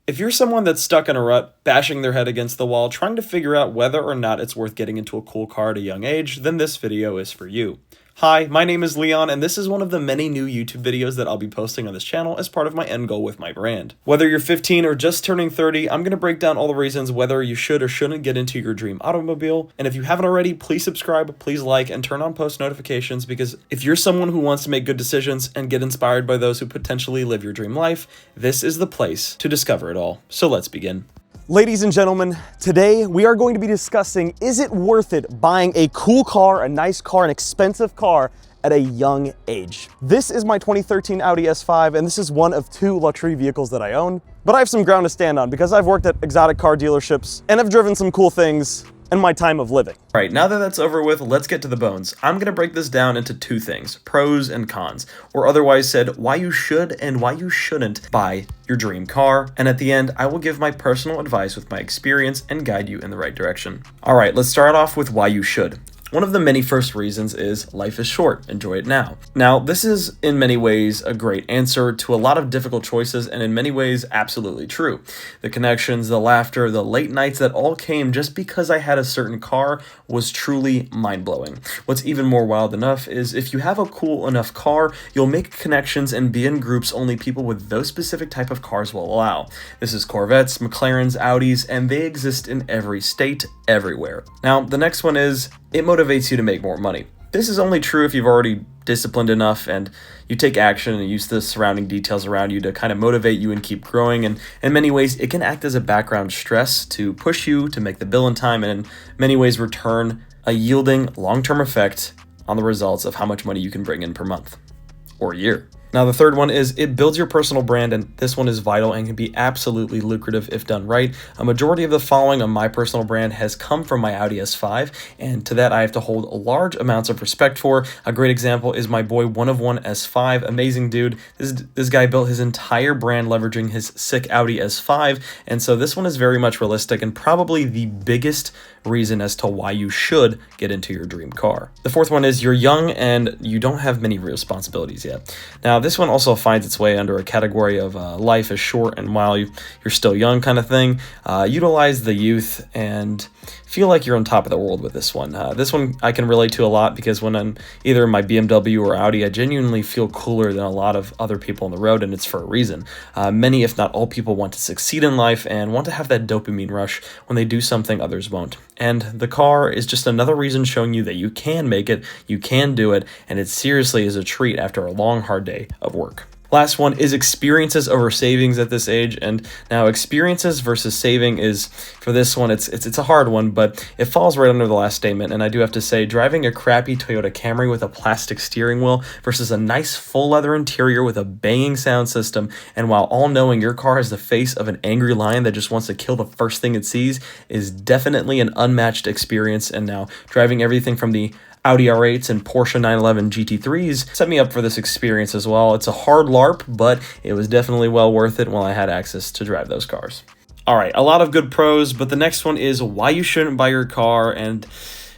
If you're someone that's stuck in a rut, bashing their head against the wall, trying to figure out whether or not it's worth getting into a cool car at a young age, then this video is for you. Hi, my name is Leon, and this is one of the many new YouTube videos that I'll be posting on this channel as part of my end goal with my brand. Whether you're 15 or just turning 30, I'm going to break down all the reasons whether you should or shouldn't get into your dream automobile. And if you haven't already, please subscribe, please like, and turn on post notifications, because if you're someone who wants to make good decisions and get inspired by those who potentially live your dream life, this is the place to discover it all. So let's begin. Ladies and gentlemen, today we are going to be discussing, is it worth it buying a cool car, a nice car, an expensive car at a young age? This is my 2013 Audi S5, and this is one of two luxury vehicles that I own. But I have some ground to stand on because I've worked at exotic car dealerships and I've driven some cool things in my time of living. All right, now that that's over with, let's get to the bones. I'm going to break this down into two things, pros and cons, or otherwise said, why you should and why you shouldn't buy your dream car. And at the end, I will give my personal advice with my experience and guide you in the right direction. All right, let's start off with why you should. One of the many first reasons is life is short, enjoy it now. Now, this is in many ways a great answer to a lot of difficult choices, and in many ways absolutely true. The connections, the laughter, the late nights that all came just because I had a certain car was truly mind-blowing. What's even more wild enough is if you have a cool enough car, you'll make connections and be in groups only people with those specific type of cars will allow. This is Corvettes, McLarens, Audis, and they exist in every state, everywhere. Now, the next one is it motivates you to make more money. This is only true if you've already disciplined enough and you take action and use the surrounding details around you to kind of motivate you and keep growing. And in many ways, it can act as a background stress to push you to make the bill in time and in many ways return a yielding long-term effect on the results of how much money you can bring in per month or year. Now, the third one is it builds your personal brand, and this one is vital and can be absolutely lucrative if done right. A majority of the following on my personal brand has come from my Audi S5, and to that I have to hold large amounts of respect for. A great example is my boy One of One S5, amazing dude. This guy built his entire brand leveraging his sick Audi S5, and so this one is very much realistic and probably the biggest reason as to why you should get into your dream car. The fourth one is you're young and you don't have many responsibilities yet. Now, this one also finds its way under a category of life is short and while you're still young kind of thing. Utilize the youth and feel like you're on top of the world with this one. This one I can relate to a lot because when I'm either in my BMW or Audi, I genuinely feel cooler than a lot of other people on the road, and it's for a reason. Many, if not all people, want to succeed in life and want to have that dopamine rush when they do something others won't. And the car is just another reason showing you that you can make it, you can do it, and it seriously is a treat after a long, hard day of work. Last one is experiences over savings at this age. And now experiences versus saving is, for this one, it's a hard one, but it falls right under the last statement. And I do have to say, driving a crappy Toyota Camry with a plastic steering wheel versus a nice full leather interior with a banging sound system, and while all knowing your car has the face of an angry lion that just wants to kill the first thing it sees, is definitely an unmatched experience. And now driving everything from the Audi R8s and Porsche 911 GT3s set me up for this experience as well. It's a hard LARP, but it was definitely well worth it while I had access to drive those cars. All right, a lot of good pros, but the next one is why you shouldn't buy your car, and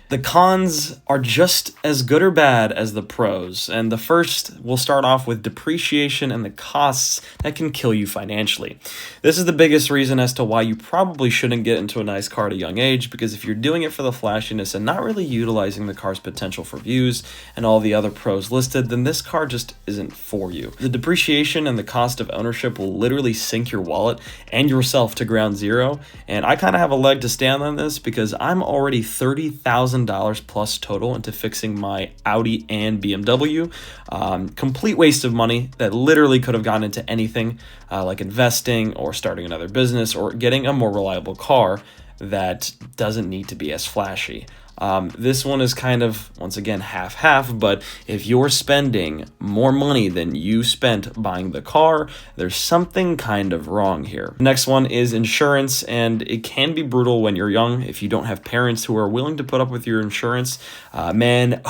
the cons are just as good or bad as the pros. And the first, we'll start off with depreciation and the costs that can kill you financially. This is the biggest reason as to why you probably shouldn't get into a nice car at a young age, because if you're doing it for the flashiness and not really utilizing the car's potential for views and all the other pros listed, then this car just isn't for you. The depreciation and the cost of ownership will literally sink your wallet and yourself to ground zero. And I kind of have a leg to stand on this because I'm already $30,000 plus total into fixing my Audi and BMW. Complete waste of money that literally could have gone into anything like investing or starting another business or getting a more reliable car that doesn't need to be as flashy. This one is kind of, once again, half-half, but if you're spending more money than you spent buying the car, there's something kind of wrong here. The next one is insurance, and it can be brutal when you're young if you don't have parents who are willing to put up with your insurance. Man,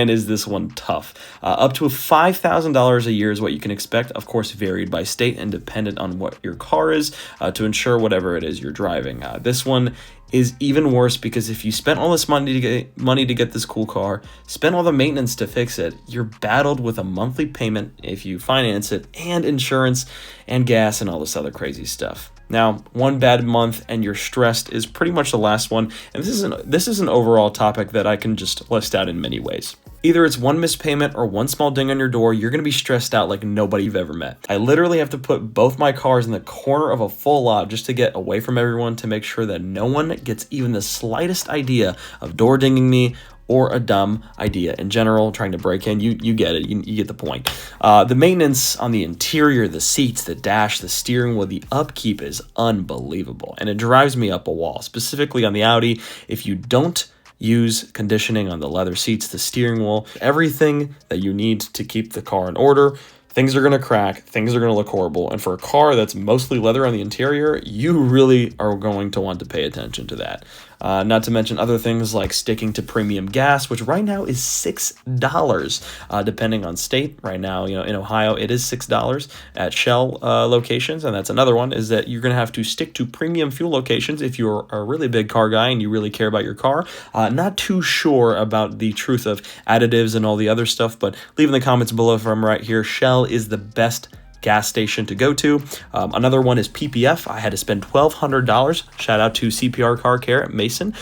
is this one tough. Up to $5,000 a year is what you can expect, of course varied by state and dependent on what your car is, to insure whatever it is you're driving. This one is even worse because if you spent all this money to get this cool car, spent all the maintenance to fix it, you're battled with a monthly payment if you finance it, and insurance and gas and all this other crazy stuff. Now, one bad month and you're stressed is pretty much the last one, and this is an overall topic that I can just list out in many ways. Either it's one missed payment or one small ding on your door, you're gonna be stressed out like nobody you've ever met. I literally have to put both my cars in the corner of a full lot just to get away from everyone, to make sure that no one gets even the slightest idea of door dinging me or a dumb idea in general, trying to break in. You get it, you get the point. The maintenance on the interior, the seats, the dash, the steering wheel, the upkeep is unbelievable, and it drives me up a wall, specifically on the Audi. If you don't use conditioning on the leather seats, the steering wheel, everything that you need to keep the car in order, things are going to crack, things are going to look horrible. And for a car that's mostly leather on the interior, you really are going to want to pay attention to that. Not to mention other things like sticking to premium gas, which right now is $6, depending on state. Right now, in Ohio, it is $6 at Shell locations. And that's another one, is that you're going to have to stick to premium fuel locations if you're a really big car guy and you really care about your car. Not too sure about the truth of additives and all the other stuff, but leave in the comments below if I'm right here. Shell is the best gas station to go to. Another one is PPF. I had to spend $1,200. Shout out to CPR Car Care at Mason.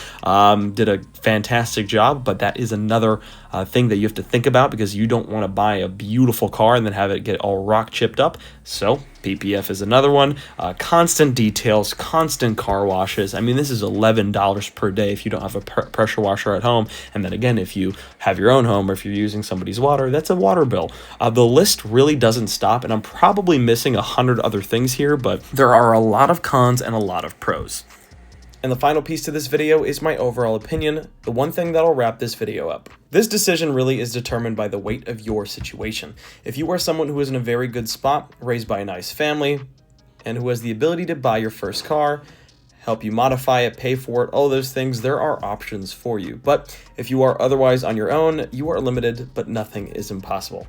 Did a fantastic job, but that is another thing that you have to think about, because you don't want to buy a beautiful car and then have it get all rock chipped up. So PPF is another one. Constant details, constant car washes. I mean, this is $11 per day if you don't have a pressure washer at home. And then again, if you have your own home or if you're using somebody's water, that's a water bill. The list really doesn't stop, and I'm probably missing 100 other things here, but there are a lot of cons and a lot of pros. And the final piece to this video is my overall opinion, the one thing that'll wrap this video up. This decision really is determined by the weight of your situation. If you are someone who is in a very good spot, raised by a nice family, and who has the ability to buy your first car, help you modify it, pay for it, all those things, there are options for you. But if you are otherwise on your own, you are limited, but nothing is impossible.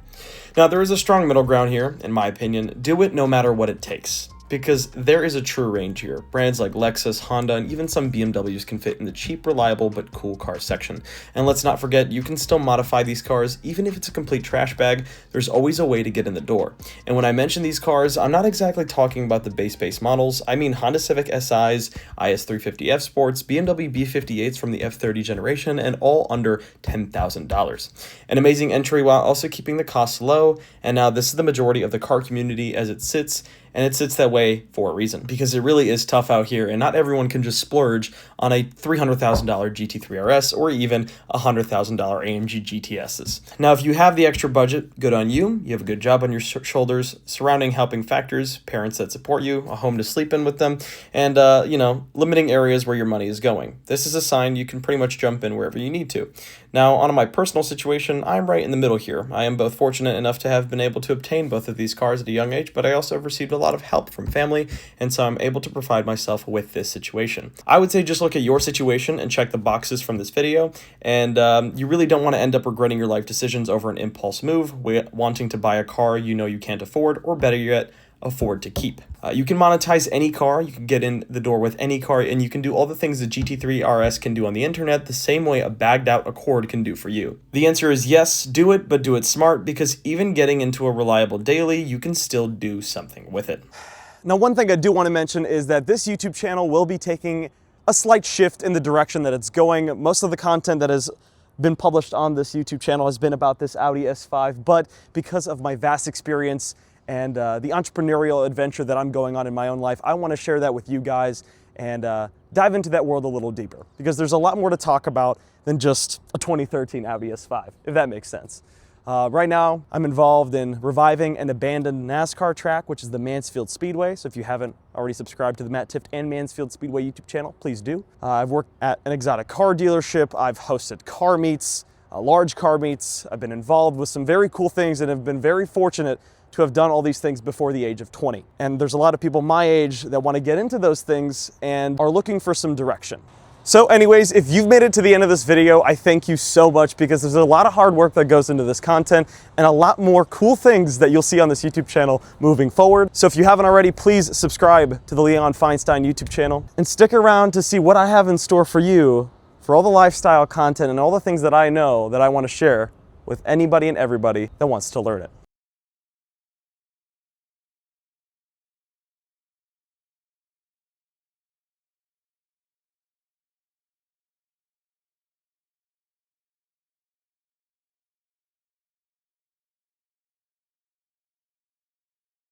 Now, there is a strong middle ground here, in my opinion. Do it no matter what it takes, because there is a true range here. Brands like Lexus, Honda, and even some BMWs can fit in the cheap, reliable, but cool car section. And let's not forget, you can still modify these cars. Even if it's a complete trash bag, there's always a way to get in the door. And when I mention these cars, I'm not exactly talking about the base models. I mean Honda Civic SIs, IS350F Sports, BMW B58s from the F30 generation, and all under $10,000. An amazing entry while also keeping the costs low. And now this is the majority of the car community as it sits, and it sits that way for a reason, because it really is tough out here, and not everyone can just splurge on a $300,000 GT3 RS or even $100,000 AMG GTSs. Now, if you have the extra budget, good on you. You have a good job on your shoulders, surrounding helping factors, parents that support you, a home to sleep in with them, and, limiting areas where your money is going. This is a sign you can pretty much jump in wherever you need to. Now, on my personal situation, I'm right in the middle here. I am both fortunate enough to have been able to obtain both of these cars at a young age, but I also have received a lot of help from family, and so I'm able to provide myself with this situation. I would say just look at your situation and check the boxes from this video, and you really don't want to end up regretting your life decisions over an impulse move, wanting to buy a car you know you can't afford, or better yet, afford to keep. You can monetize any car, you can get in the door with any car, and you can do all the things the GT3 RS can do on the internet the same way a bagged out Accord can do for you. The answer is yes, do it, but do it smart, because even getting into a reliable daily, you can still do something with it. Now, one thing I do want to mention is that this YouTube channel will be taking a slight shift in the direction that it's going. Most of the content that has been published on this YouTube channel has been about this Audi S5, but because of my vast experience and the entrepreneurial adventure that I'm going on in my own life, I want to share that with you guys and dive into that world a little deeper, because there's a lot more to talk about than just a 2013 Audi S5, if that makes sense. Right now, I'm involved in reviving an abandoned NASCAR track, which is the Mansfield Speedway. So if you haven't already subscribed to the Matt Tifft and Mansfield Speedway YouTube channel, please do. I've worked at an exotic car dealership. I've hosted car meets, large car meets. I've been involved with some very cool things and have been very fortunate to have done all these things before the age of 20. And there's a lot of people my age that want to get into those things and are looking for some direction. So anyways, if you've made it to the end of this video, I thank you so much, because there's a lot of hard work that goes into this content and a lot more cool things that you'll see on this YouTube channel moving forward. So if you haven't already, please subscribe to the Leon Feinstein YouTube channel and stick around to see what I have in store for you, for all the lifestyle content and all the things that I know that I want to share with anybody and everybody that wants to learn it.